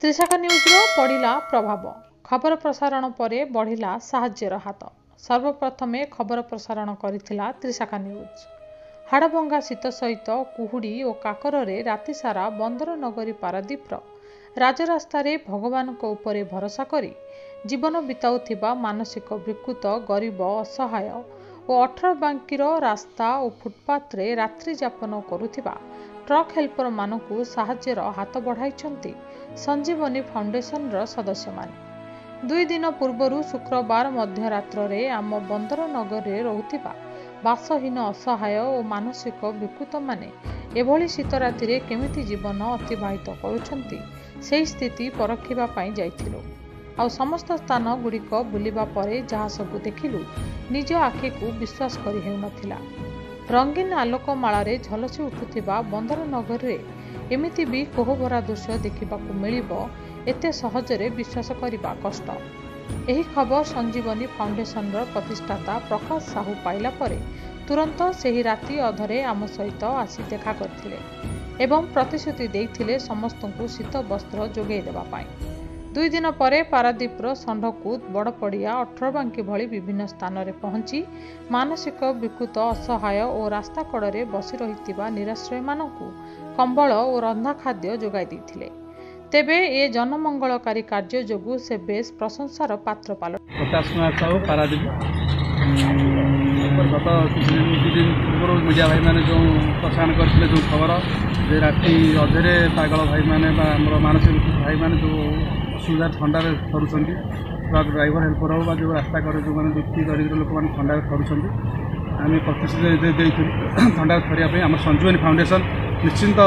त्रिशाखा news पढ़िला प्रभाव खबर प्रसारण पर बढ़िला साहाय्यर हाथ। सर्वप्रथमे खबर प्रसारण करिथिला त्रिशाखा न्यूज़। हाड़भंगा शीत सहित कुहुड़ी और काकरे राति सारा बंदर नगरी पारादीपर राजरास्तार भगवान उपरे भरोसा करी जीवन बिताउथिबा मानसिक विकृत गरीब असहाय और 18 बांकीर रास्ता और फुटपाथ रे रात्रि यापन करुथिबा ट्रक हेल्पर मानकु साहाय्यर हाथ बढ़ाइछन्ति संजीवनी फाउंडेशन र सदस्य माने। 2 दिन पूर्व शुक्रवार मध्यरात्र रे आम बंदर नगर रे रहुथिबा बासहीन असहाय और मानसिक विकृत माने एभली शीत राति रे केमिति जीवन अतिबाहित करुछन्ति सेही स्थिति परखिबा पई जाइथिलु। आ समस्त स्थान गुड़िक बुलिबा परे जहा सबु देखिलु निज आखि को विश्वास करि हेउ नथिला। रंगीन आलोकमाला रे झलसी उठुथिबा बंदर नगर रे एमिति भी कोहभरा दृश्य देखिबाकू मिलिबो एते सहजरे विश्वास करिबा कष्ट। एही खबर संजीवनी फाउंडेशन र प्रतिष्ठाता प्रकाश साहू पाइला परे तुरंत सेही राति अधरे आम सहित आसी देखा करथिले एवं प्रतिश्रुति देइथिले समस्तଙ୍କୁ शीत वस्त्र जोगेई देबा पाई। 2 दिन परे पारादीपर षंढकूद बड़पड़िया 18 बांकी भली विभिन्न स्थान रे पहुंची मानसिक विकृत असहाय और रास्ता कड़े बसी रहितिबा निराश्रय मानकू कंबल और रंधा खाद्य जोगाई देथिले। तेबे ए जनमंगलकारी कार्य जोगु से बेस प्रशंसार पात्र पाल। प्रकाश साहू पारादीप गत दिन पूर्व मीडिया भाई मैंने जो प्रसारण करते जो खबर जे राति अधेरे पागल भाई मैंने मानसिक भाई मैंने जो असुविधा थंडार थरुंट ट्रक ड्राइवर हेल्पर हो जो रास्ता कड़े जो मैंने दुखी दरिद्र लोक मैंने थंडार थरुंट आम प्रतिश्रुति थंडार थरिया आम संजीवनी फाउंडेशन निश्चिंत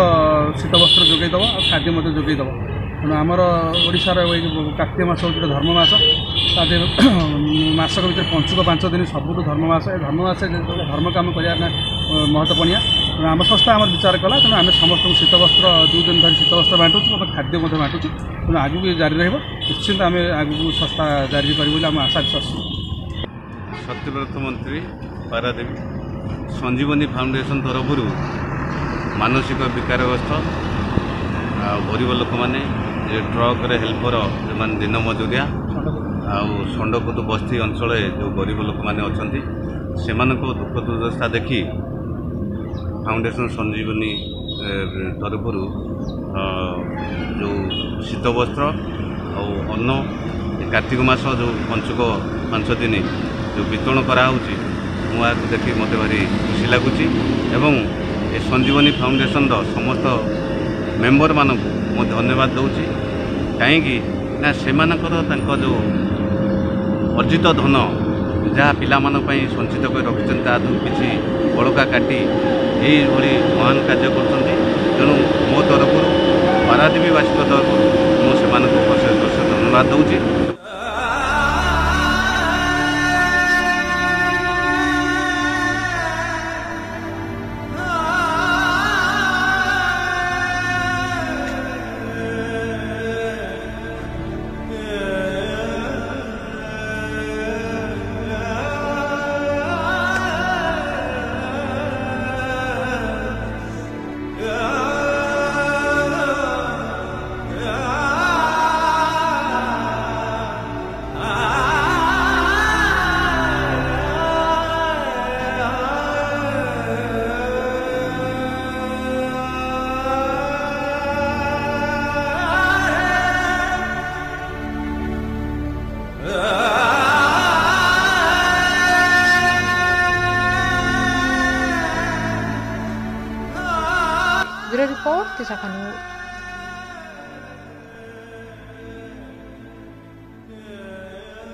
शीतवस्त्र जोगेदेव और खाद्य जोगेदेव। तेणु आमर ओडार कार्तिक मास हूँ धर्ममास मासक भर पंचुक 5 दिन सबुठ धर्ममास धर्ममास धर्म कम करने महत्वपूर्ण। तेणु आम संस्था आम विचार कला तेणु आम समस्त शीतवस्त्र 2 दिन धरी शीतवस्त्र बांटुचु खाद्य बांटुचु तेणु आगे जारी निश्चिंत आम आगे संस्था जारी कर आशा विश्वास। सत्यव्रत मंत्री पारादीप संजीवनी फाउंडेशन तरफ मानसिक विकारग्रस्त गरीब लोक मैंने ट्रक रे हेल्पर जो मैंने दिन मजुरिया षंढकूद बस्ती अंचल जो गरीब लोक मैंने अच्छा से दुख दुर्दशा देखी फाउंडेशन संजीवनी तरफ जो शीतवस्त्र और अन्न कार्तिक मास जो पंचुक 5 दिन जो वितरण कराऊँगी मुझे देखी मत भारी खुशी लगुच एवं ए संजीवनी फाउंडेशन समस्त मेंबर मानक मु धन्यवाद दूची कहीं ना से जो अर्जित धन जहाँ पिला संचित कर रखी किसी बड़का काटी यही महान कार्य करूँ मो तरफ पारादीपवासी तरफ मुझे धन्यवाद दूची। Bureau report Trishakha news.